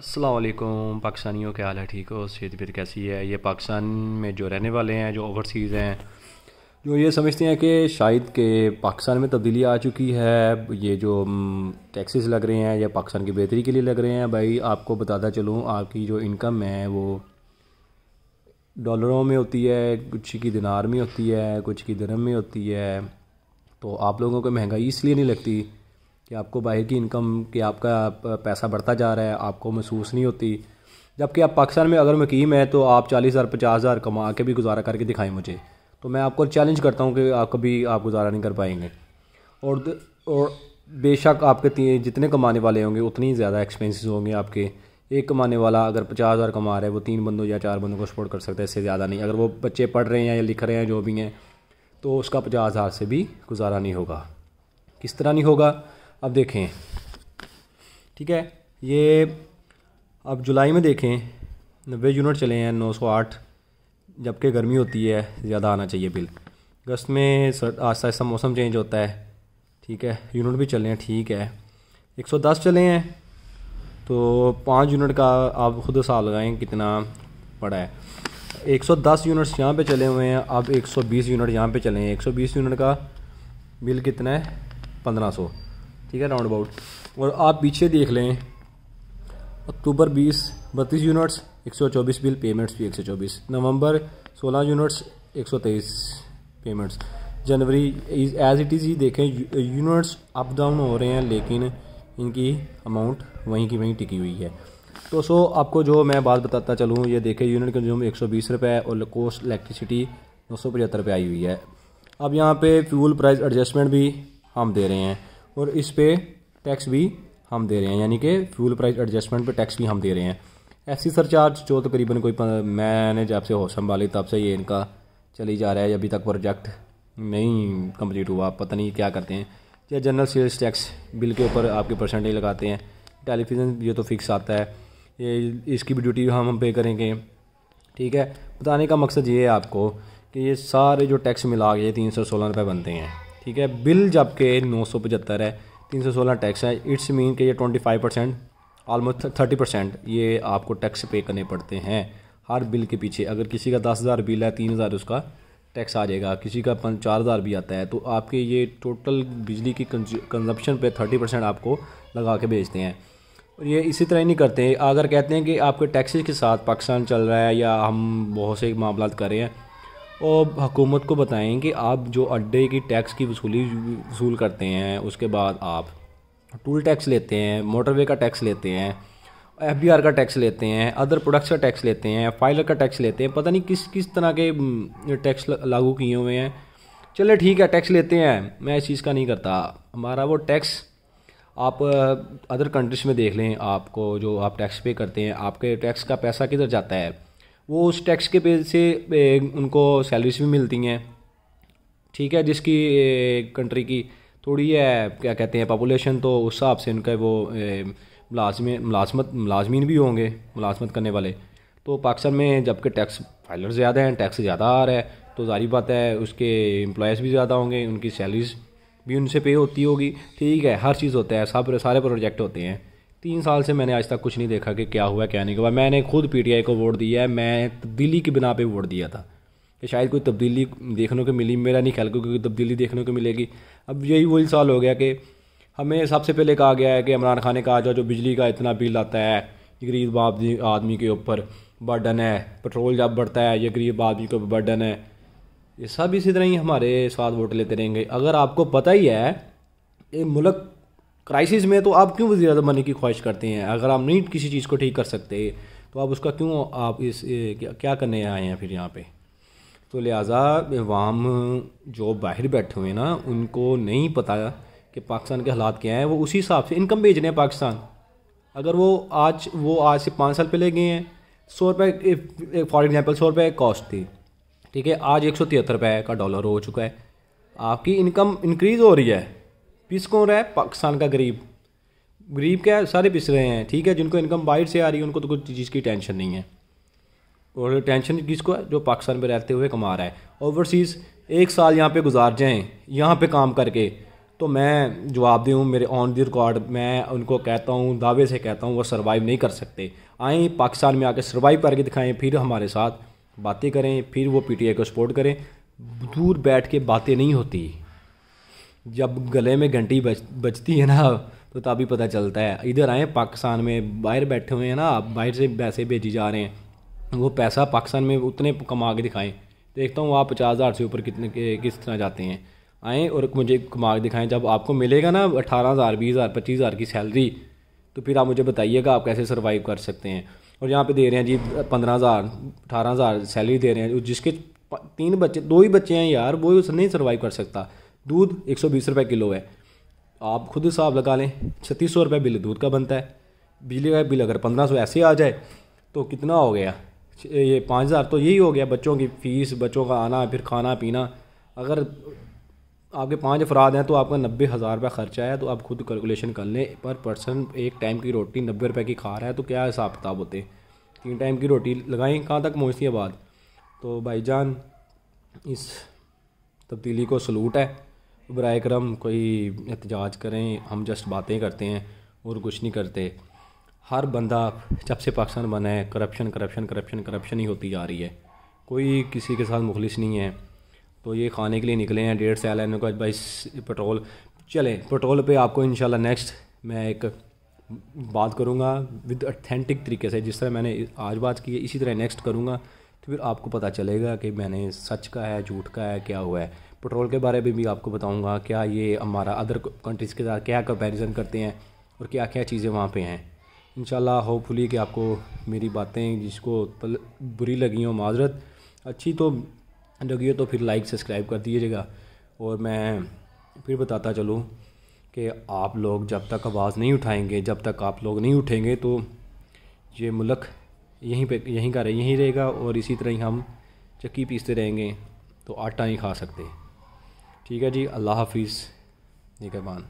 अस्सलाम वालेकुम पाकिस्तानियों, क्या हाल है? ठीक हो? सेहत फिर कैसी है? ये पाकिस्तान में जो रहने वाले हैं, जो ओवरसीज़ हैं, जो ये समझते हैं कि शायद के पाकिस्तान में तब्दीली आ चुकी है, ये जो टैक्सेस लग रहे हैं या पाकिस्तान की बेहतरी के लिए लग रहे हैं। भाई आपको बताता चलूँ, आपकी जो इनकम है वो डॉलरों में होती है, कुछ की दिनार में होती है, कुछ की दिरहम में होती है। तो आप लोगों को महंगाई इसलिए नहीं लगती कि आपको बाहर की इनकम कि आपका पैसा बढ़ता जा रहा है, आपको महसूस नहीं होती। जबकि आप पाकिस्तान में अगर मुकीम है तो आप 40,000 50,000 कमा के भी गुजारा करके दिखाएं मुझे, तो मैं आपको चैलेंज करता हूं कि आप कभी आप गुजारा नहीं कर पाएंगे। और बेशक आपके जितने कमाने वाले होंगे उतनी ही ज़्यादा एक्सपेंसेस होंगे आपके। एक कमाने वाला अगर 50,000 कमा रहा है, वो 3 बंदों या 4 बंदों को सपोर्ट कर सकता है, इससे ज़्यादा नहीं। अगर वो बच्चे पढ़ रहे हैं या लिख रहे हैं जो भी हैं, तो उसका 50,000 से भी गुजारा नहीं होगा। किस तरह नहीं होगा अब देखें, ठीक है। ये अब जुलाई में देखें 90 यूनिट चले हैं, 908, जबकि गर्मी होती है, ज़्यादा आना चाहिए बिल। अगस्त में आहिस्ता आहिस्ता मौसम चेंज होता है, ठीक है, यूनिट भी चले हैं, ठीक है। 110 चले हैं, तो 5 यूनिट का आप खुद हिसाब लगाएं कितना पड़ा है। 110 यूनिट्स यहाँ पे चले हुए हैं, अब 120 यूनिट यहाँ पे चले हैं। 120 यूनिट का बिल कितना है? 1500, ठीक है, राउंड अबाउट। और आप पीछे देख लें, अक्टूबर 32 यूनिट्स 124 बिल, पेमेंट्स भी 124। November 16 units 123 payments. January as it is ही देखें, यूनिट्स अप डाउन हो रहे हैं लेकिन इनकी अमाउंट वहीं की वहीं टिकी हुई है। तो आपको जो मैं बात बताता चलूँ, ये देखें यूनिट कंज्यूम 120 रुपये और कोस्ट इलेक्ट्रिसिटी 975 रुपये आई हुई है। अब यहाँ पे फ्यूल प्राइस एडजस्टमेंट भी हम दे रहे हैं और इस पे टैक्स भी हम दे रहे हैं, यानी कि फ्यूल प्राइस एडजस्टमेंट पे टैक्स भी हम दे रहे हैं। एफसी सरचार्ज जो तकरीबन मैंने जब से होश संभाली तब से ये इनका चली जा रहा है, अभी तक प्रोजेक्ट नहीं कंप्लीट हुआ, पता नहीं क्या करते हैं। या जनरल सेल्स टैक्स बिल के ऊपर आपके परसेंटेज लगाते हैं। टेलीविज़न ये तो फिक्स आता है, ये इसकी भी ड्यूटी हम पे करेंगे, ठीक है। बताने का मकसद ये है आपको कि ये सारे जो टैक्स मिला के 316 रुपये बनते हैं, ठीक है। बिल जबकि 975 है, 316 टैक्स है। इट्स मीन कि ये 25%, ऑलमोस्ट 30% ये आपको टैक्स पे करने पड़ते हैं हर बिल के पीछे। अगर किसी का 10,000 बिल है, 3,000 उसका टैक्स आ जाएगा, किसी का 4,000 भी आता है, तो आपके ये टोटल बिजली की कंजप्शन पे 30% आपको लगा के बेचते हैं। और ये इसी तरह ही नहीं करते। अगर कहते हैं कि आपके टैक्सेस के साथ पाकिस्तान चल रहा है या हम बहुत से मामला कर रहे हैं, और हुकूमत को बताएं कि आप जो अड्डे की टैक्स की वसूल करते हैं, उसके बाद आप टूल टैक्स लेते हैं, मोटरवे का टैक्स लेते हैं, एफबीआर का टैक्स लेते हैं, अदर प्रोडक्ट्स का टैक्स लेते हैं, फाइलर का टैक्स लेते हैं, पता नहीं किस किस तरह के टैक्स लागू किए हुए हैं। चले ठीक है, टैक्स लेते हैं, मैं इस चीज़ का नहीं करता। हमारा वो टैक्स आप अदर कंट्रीज में देख लें, आपको जो आप टैक्स पे करते हैं, आपके टैक्स का पैसा किधर जाता है? वो उस टैक्स के पे से उनको सैलरीज भी मिलती हैं, ठीक है। जिसकी कंट्री की थोड़ी है, क्या कहते हैं, पॉपुलेशन, तो उस हिसाब से उनका वो मुलाजमीन भी होंगे, मुलाजमत करने वाले। तो पाकिस्तान में जबकि टैक्स फाइलर ज़्यादा हैं, टैक्स ज़्यादा आ रहा है, तो जारी बात है उसके एम्प्लॉयज़ भी ज़्यादा होंगे, उनकी सैलरीज भी उनसे पे होती होगी, ठीक है। हर चीज़ होता है, सब सारे प्रोजेक्ट होते हैं। 3 साल से मैंने आज तक कुछ नहीं देखा कि क्या हुआ क्या नहीं हुआ। मैंने खुद पीटीआई को वोट दिया है, मैं तब्दीली की बिना पे वोट दिया था कि शायद कोई तब्दीली देखने को मिली। मेरा नहीं ख्याल कोई तब्दीली देखने को मिलेगी। अब यही वही साल हो गया कि हमें सबसे पहले कहा गया है कि इमरान खान ने कहा जो बिजली का इतना बिल आता है, गरीब आदमी के ऊपर बर्डन है, पेट्रोल जब बढ़ता है ये गरीब आदमी के ऊपर बर्डन है। ये सब इसी तरह ही हमारे साथ वोट लेते रहेंगे। अगर आपको पता ही है ये मुल्क क्राइसिस में, तो आप क्यों वज़ीर आज़म बनने की ख्वाहिश करते हैं? अगर आप नहीं किसी चीज़ को ठीक कर सकते तो आप उसका क्यों आप क्या करने आए हैं फिर यहाँ पे? तो लिहाजा अवाम जो बाहर बैठे हुए हैं ना, उनको नहीं पता कि पाकिस्तान के हालात क्या हैं। वो उसी हिसाब से इनकम भेज रहे हैं पाकिस्तान। अगर वो आज से 5 साल पहले गए हैं, 100 रुपये फॉर एग्जांपल 100 रुपये कॉस्ट थी, ठीक है, आज 173 रुपये का डॉलर हो चुका है। आपकी इनकम इंक्रीज़ हो रही है, पिस कौन रहा है? पाकिस्तान का गरीब क्या है? सारे पिस रहे हैं, ठीक है। जिनको इनकम बाहर से आ रही है उनको तो कुछ चीज़ की टेंशन नहीं है, और टेंशन किसको है? जो पाकिस्तान में रहते हुए कमा रहा है। ओवरसीज़ 1 साल यहाँ पे गुजार जाएं यहाँ पे काम करके, तो मैं जवाब दूँ, मेरे ऑन द रिकॉर्ड मैं उनको कहता हूँ, दावे से कहता हूँ वो सर्वाइव नहीं कर सकते। आएँ पाकिस्तान में आके सर्वाइव करके दिखाएं, फिर हमारे साथ बातें करें, फिर वो पीटीआई को सपोर्ट करें। दूर बैठ के बातें नहीं होती, जब गले में घंटी बजती है ना तो तभी पता चलता है। इधर आए पाकिस्तान में, बाहर बैठे हुए हैं ना, बाहर से पैसे भेजी जा रहे हैं, वो पैसा पाकिस्तान में उतने कमा के दिखाएं। देखता हूँ आप 50,000 से ऊपर कितने किस तरह जाते हैं। आएँ और मुझे कमा के दिखाएं। जब आपको मिलेगा ना 18,000, 20,000, 25,000 की सैलरी, तो फिर आप मुझे बताइएगा आप कैसे सर्वाइव कर सकते हैं। और यहाँ पे दे रहे हैं जी 15,000, 18,000 सैलरी दे रहे हैं, जिसके 3 बच्चे, 2 ही बच्चे हैं यार, वो नहीं सर्वाइव कर सकता। दूध 120 रुपये किलो है, आप खुद हिसाब लगा लें, 3600 रुपये बिल दूध का बनता है। बिजली का बिल अगर 1500 ऐसे आ जाए तो कितना हो गया, ये 5,000 तो यही हो गया, बच्चों की फ़ीस, बच्चों का आना, फिर खाना पीना। अगर आपके 5 अफराद हैं तो आपका 90,000 रुपये खर्चा है, तो आप खुद कैलकुलेशन कर लें। पर पर्सन एक टाइम की रोटी 90 रुपये की खा रहा है, तो क्या हिसाब किताब होते। 3 टाइम की रोटी लगाएं, कहाँ तक पहुँचती है बात। तो भाईजान इस तब्दीली को सलूट है, बराए करम कोई एहतजाज करें, हम जस्ट बातें करते हैं और कुछ नहीं करते। हर बंदा जब से पाकिस्तान बना है करप्शन करप्शन करप्शन करप्शन ही होती जा रही है, कोई किसी के साथ मुखलिस नहीं है। तो ये खाने के लिए निकले हैं, 1.5 साल है इनको भाई पेट्रोल। चलें पेट्रोल पे आपको इंशाल्लाह नेक्स्ट मैं एक बात करूँगा विद ऑथेंटिक तरीके से, जिस तरह मैंने आज बात की है इसी तरह नेक्स्ट करूँगा, तो फिर आपको पता चलेगा कि मैंने सच का है झूठ का है क्या हुआ है। पेट्रोल के बारे में भी आपको बताऊंगा, क्या ये हमारा अदर कंट्रीज़ के साथ क्या कंपैरिजन करते हैं और क्या क्या चीज़ें वहाँ पे हैं। इंशाल्लाह होपफुली कि आपको मेरी बातें जिसको बुरी लगी हो माजरत, अच्छी तो लगी हो तो फिर लाइक सब्सक्राइब कर दीजिएगा। और मैं फिर बताता चलूँ कि आप लोग जब तक आवाज़ नहीं उठाएंगे, जब तक आप लोग नहीं उठेंगे, तो ये मुल्क यहीं का यहीं रहेगा और इसी तरह ही हम चक्की पीसते रहेंगे तो आटा नहीं खा सकते। ठीक है जी, अल्लाह हाफिज़, निगहबान।